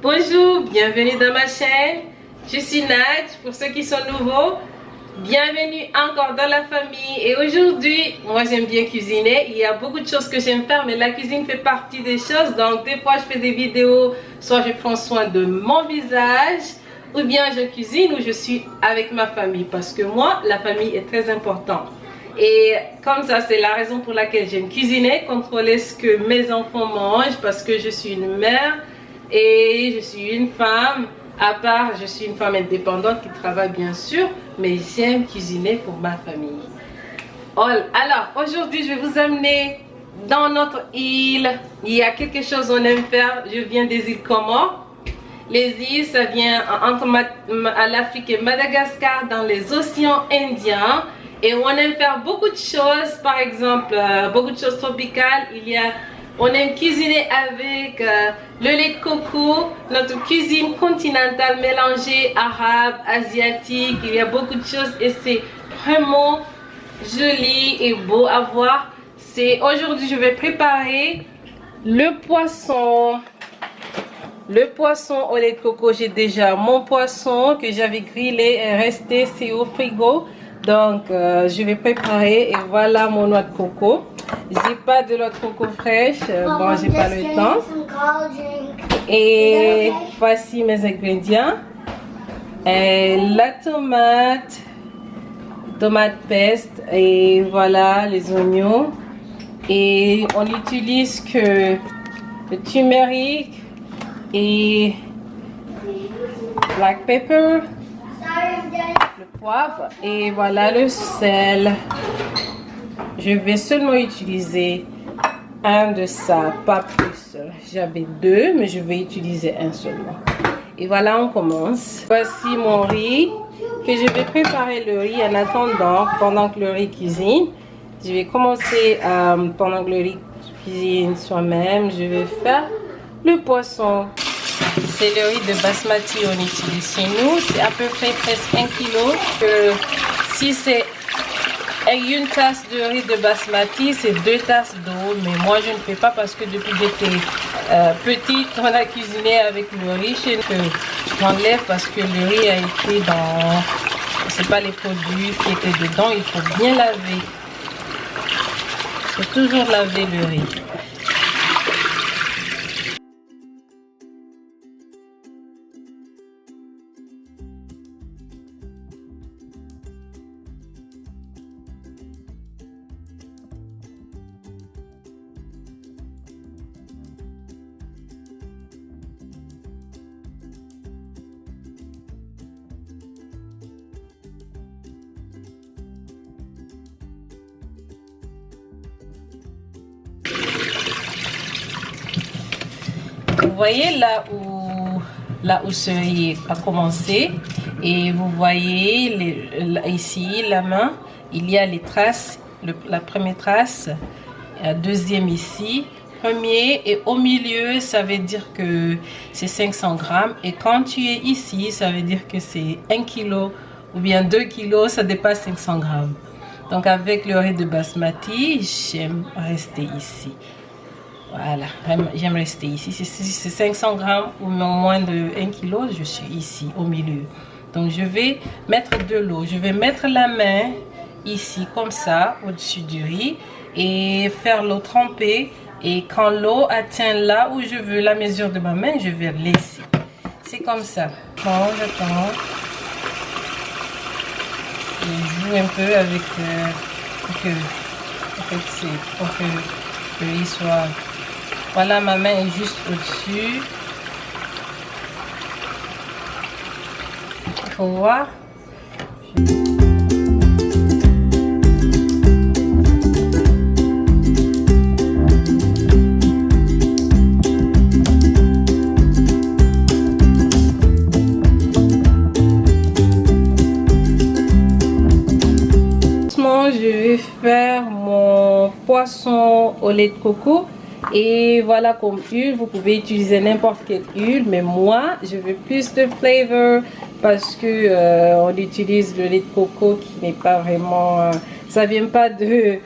Bonjour, bienvenue dans ma chaîne. Je suis Nadj, pour ceux qui sont nouveaux. Bienvenue encore dans la famille. Et aujourd'hui, moi j'aime bien cuisiner. Il y a beaucoup de choses que j'aime faire, mais la cuisine fait partie des choses. Donc des fois je fais des vidéos, soit je prends soin de mon visage, ou bien je cuisine, ou je suis avec ma famille. Parce que moi, la famille est très importante. Et comme ça, c'est la raison pour laquelle j'aime cuisiner, contrôler ce que mes enfants mangent, parce que je suis une mère et je suis une femme. À part, je suis une femme indépendante qui travaille bien sûr, mais j'aime cuisiner pour ma famille. Alors, aujourd'hui, je vais vous amener dans notre île. Il y a quelque chose qu'on aime faire. Je viens des îles Comores. Les îles, ça vient entre l'Afrique et Madagascar, dans les océans Indiens. Et on aime faire beaucoup de choses, par exemple, beaucoup de choses tropicales. On aime cuisiner avec le lait de coco, notre cuisine continentale mélangée arabe, asiatique. Il y a beaucoup de choses et c'est vraiment joli et beau à voir. Aujourd'hui, je vais préparer le poisson. Le poisson au lait de coco, j'ai déjà mon poisson que j'avais grillé et resté, c'est au frigo. Donc, je vais préparer et voilà mon noix de coco. J'ai pas de noix de coco fraîche, bon, j'ai pas le temps. Et voici mes ingrédients. La tomate paste et voilà les oignons. Et on utilise que le turmeric et black pepper, le poivre et voilà le sel. Je vais seulement utiliser un de ça, pas plus. J'avais deux, mais je vais utiliser un seulement. Et voilà, on commence. Voici mon riz, que je vais préparer le riz en attendant, pendant que le riz cuisine. Je vais commencer, pendant que le riz cuisine soi-même, je vais faire le poisson. C'est le riz de basmati on utilise chez nous. C'est à peu près presque 1 kg. Si c'est une tasse de riz de basmati, c'est 2 tasses d'eau. Mais moi, je ne fais pas parce que depuis que j'étais petite, on a cuisiné avec le riz chez nous. Je m'enlève parce que le riz a été dans... C'est pas les produits qui étaient dedans. Il faut bien laver. Il faut toujours laver le riz. Vous voyez là où ce riz a commencé et vous voyez ici la main, il y a les traces, la première trace, la deuxième ici, premier et au milieu ça veut dire que c'est 500 grammes et quand tu es ici ça veut dire que c'est 1 kg ou bien 2 kg, ça dépasse 500 grammes. Donc avec le riz de basmati, j'aime rester ici. Voilà, j'aime rester ici. Si c'est 500 grammes ou moins de 1 kg, je suis ici au milieu. Donc je vais mettre de l'eau. Je vais mettre la main ici comme ça au-dessus du riz et faire l'eau tremper. Et quand l'eau atteint là où je veux la mesure de ma main, je vais laisser. C'est comme ça. Bon, j'attends. Je joue un peu avec pour que le riz soit... Voilà, ma main est juste au-dessus. Il faut voir. Je vais faire mon poisson au lait de coco. Et voilà, comme huile, vous pouvez utiliser n'importe quelle huile, mais moi je veux plus de flavor parce que on utilise le lait de coco qui n'est pas vraiment, ça vient pas du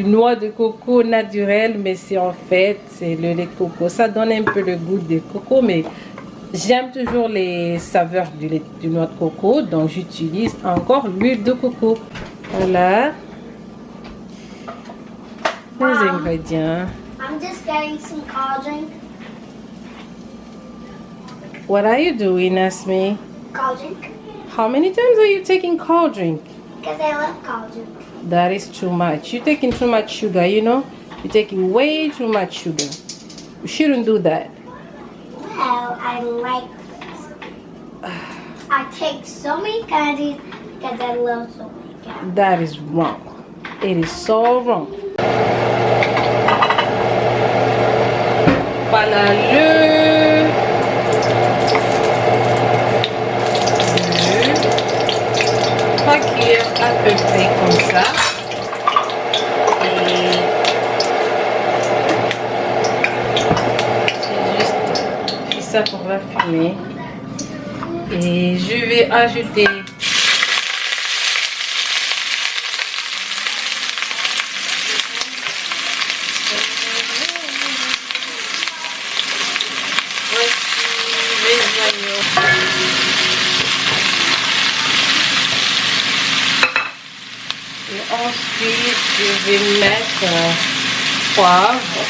noix de coco naturel, mais c'est en fait c'est le lait de coco. Ça donne un peu le goût de coco, mais J'aime toujours les saveurs du noix de coco, donc j'utilise encore l'huile de coco. Voilà les ingrédients. I'm just getting some cold drink. What are you doing, Asmi? Cold drink? How many times are you taking cold drink? Because I love cold drink. That is too much. You're taking too much sugar, you know? You're taking way too much sugar. You shouldn't do that. Well, I like this. I take so many candies because I love so many candies. That is wrong. It is so wrong. Voilà le 3 cuillères à peu près comme ça. Et j'ai juste fait ça pour la fumer. Et je vais ajouter les oignons. Et ensuite, je vais mettre poivre.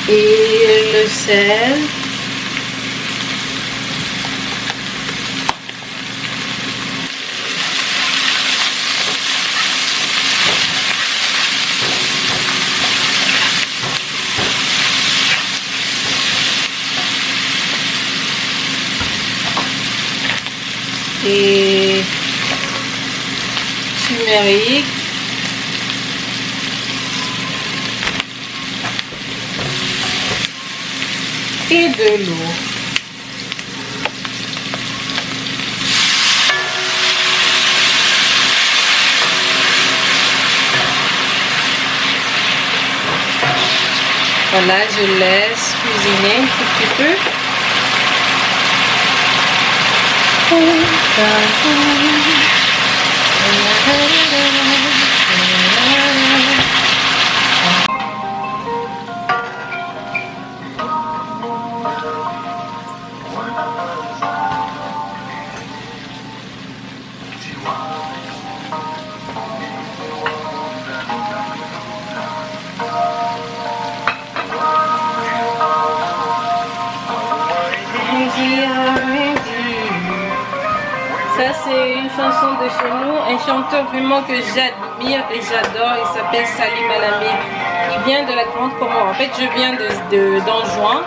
Et le sel. Et turmeric. Et de l'eau. Voilà, je laisse cuisiner un tout petit peu. Ça c'est une chanson de chez nous, un chanteur vraiment que j'admire et j'adore, il s'appelle Salim Alami. Il vient de la Grande Comore. En fait je viens d'Anjouan,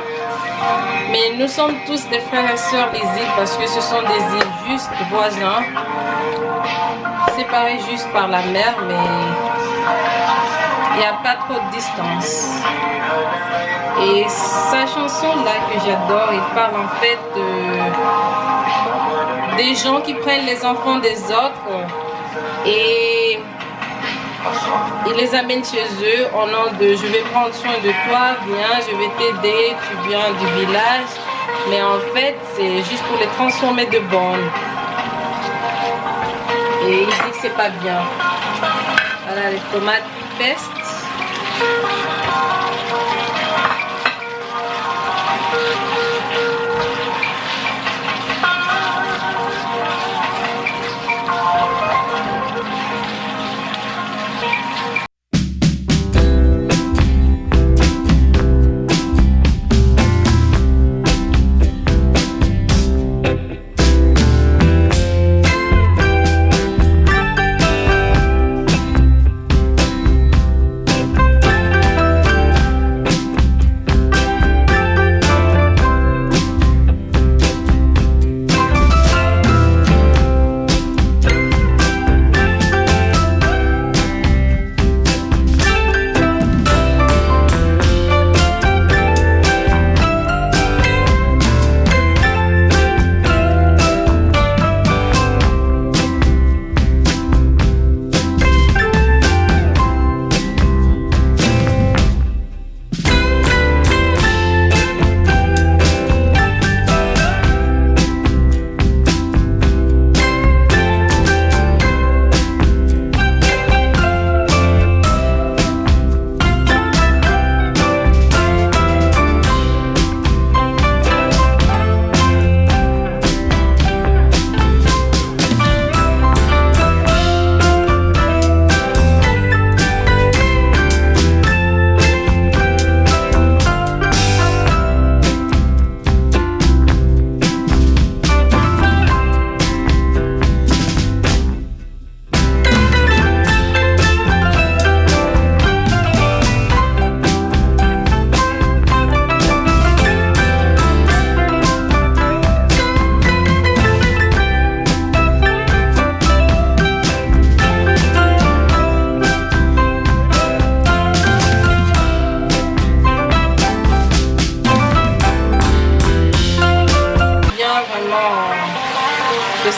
mais nous sommes tous des frères et sœurs des îles parce que ce sont des îles juste voisins, séparés juste par la mer, mais il n'y a pas trop de distance. Et sa chanson là que j'adore, il parle en fait des gens qui prennent les enfants des autres et ils les amènent chez eux au nom de je vais prendre soin de toi, viens, je vais t'aider, tu viens du village. Mais en fait c'est juste pour les transformer de bonnes. Et il dit que c'est pas bien. Voilà les tomates pestes.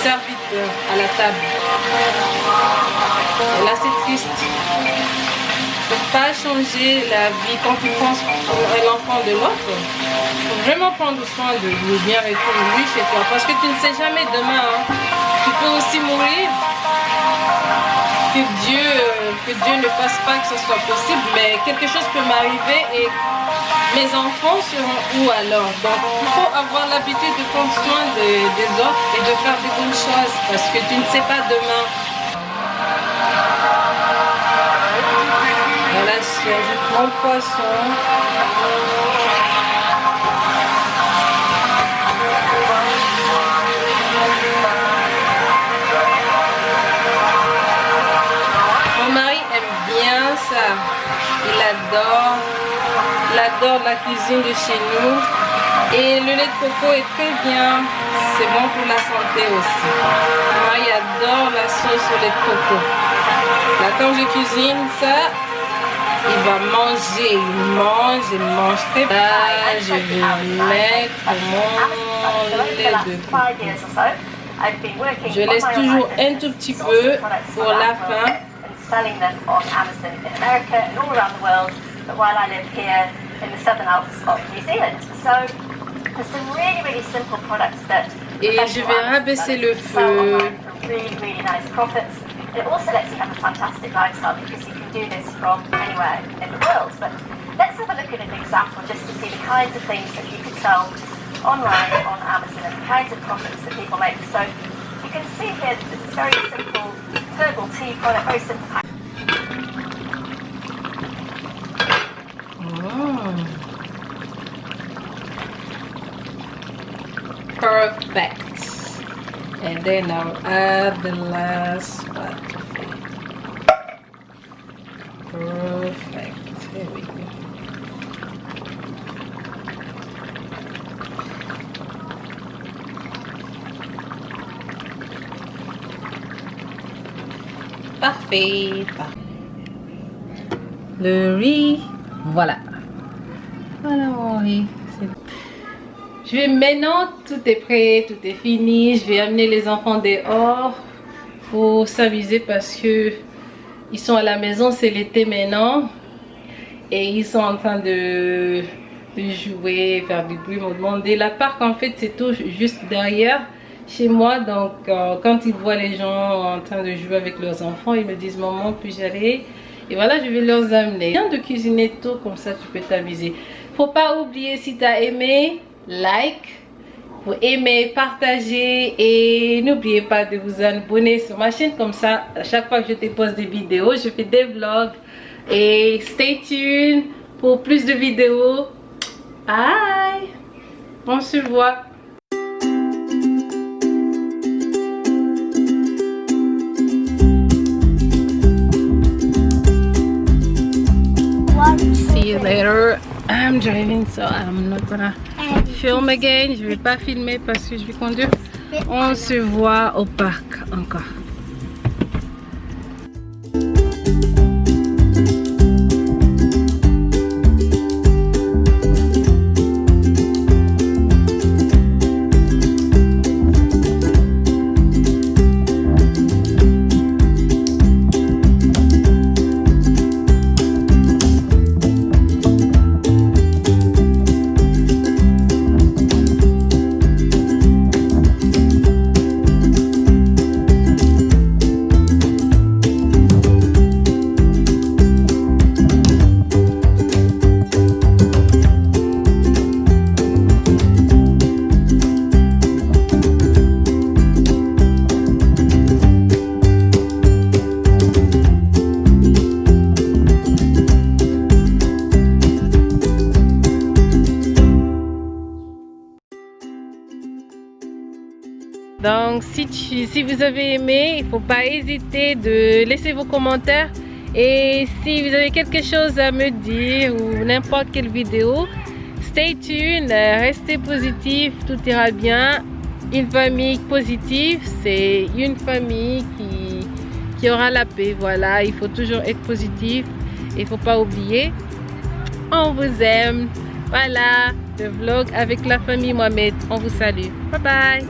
serviteur à la table. Et là, c'est triste. Tu ne peux pas changer la vie quand tu penses à l'enfant de l'autre. Il faut vraiment prendre soin de lui, bien répondre lui chez toi. Parce que tu ne sais jamais demain. Hein. Tu peux aussi mourir. Que Dieu ne fasse pas que ce soit possible. Mais quelque chose peut m'arriver et mes enfants seront où alors? Donc il faut avoir l'habitude de prendre soin des autres et de faire des bonnes choses. Parce que tu ne sais pas demain. Voilà, j'ajoute mon poisson. Mon mari aime bien ça. Il adore la cuisine de chez nous. Et le lait de coco est très bien. C'est bon pour la santé aussi. Mon mari adore la sauce au lait de coco. Là, quand je cuisine ça, il va manger, il mange très bien. Là, je vais mettre mon lait de coco. Je laisse toujours un tout petit peu pour la fin. Selling them on Amazon in America and all around the world, but while I live here in the Southern Alps of New Zealand. So there's some really simple products that Et je vais rabaisser le feu. Really nice profits. It also lets you have a fantastic lifestyle because you can do this from anywhere in the world. But let's have a look at an example just to see the kinds of things that you could sell online on Amazon and the kinds of profits that people make. So you can see here that this is very simple herbal tea product, very simple packaging. Perfect. And then I'll add the last part of it. Perfect. Here we go. Parfait. Le riz, voilà. Voilà mon riz. Je vais maintenant, tout est prêt, tout est fini. Je vais amener les enfants dehors pour s'amuser parce que ils sont à la maison, c'est l'été maintenant. Et ils sont en train de jouer, faire du bruit, me demander. La parc en fait c'est tout juste derrière chez moi, donc quand ils voient les gens en train de jouer avec leurs enfants, ils me disent maman puis-je aller, et voilà, je vais leur amener. Viens de cuisiner tôt, comme ça tu peux t'amuser. Faut pas oublier, si tu as aimé, like, faut aimer, partager, et n'oubliez pas de vous abonner sur ma chaîne, comme ça à chaque fois que je te poste des vidéos, je fais des vlogs. Et stay tuned pour plus de vidéos. Bye, on se voit. See you later. I'm driving, so I'm not gonna film again. Je vais pas filmer parce que je vais conduire. On se voit au parc encore. Donc si vous avez aimé, il ne faut pas hésiter de laisser vos commentaires. Et si vous avez quelque chose à me dire ou n'importe quelle vidéo, stay tuned, restez positif, tout ira bien. Une famille positive, c'est une famille qui aura la paix. Voilà, il faut toujours être positif. Il ne faut pas oublier. On vous aime. Voilà, le vlog avec la famille Mohamed. On vous salue. Bye bye.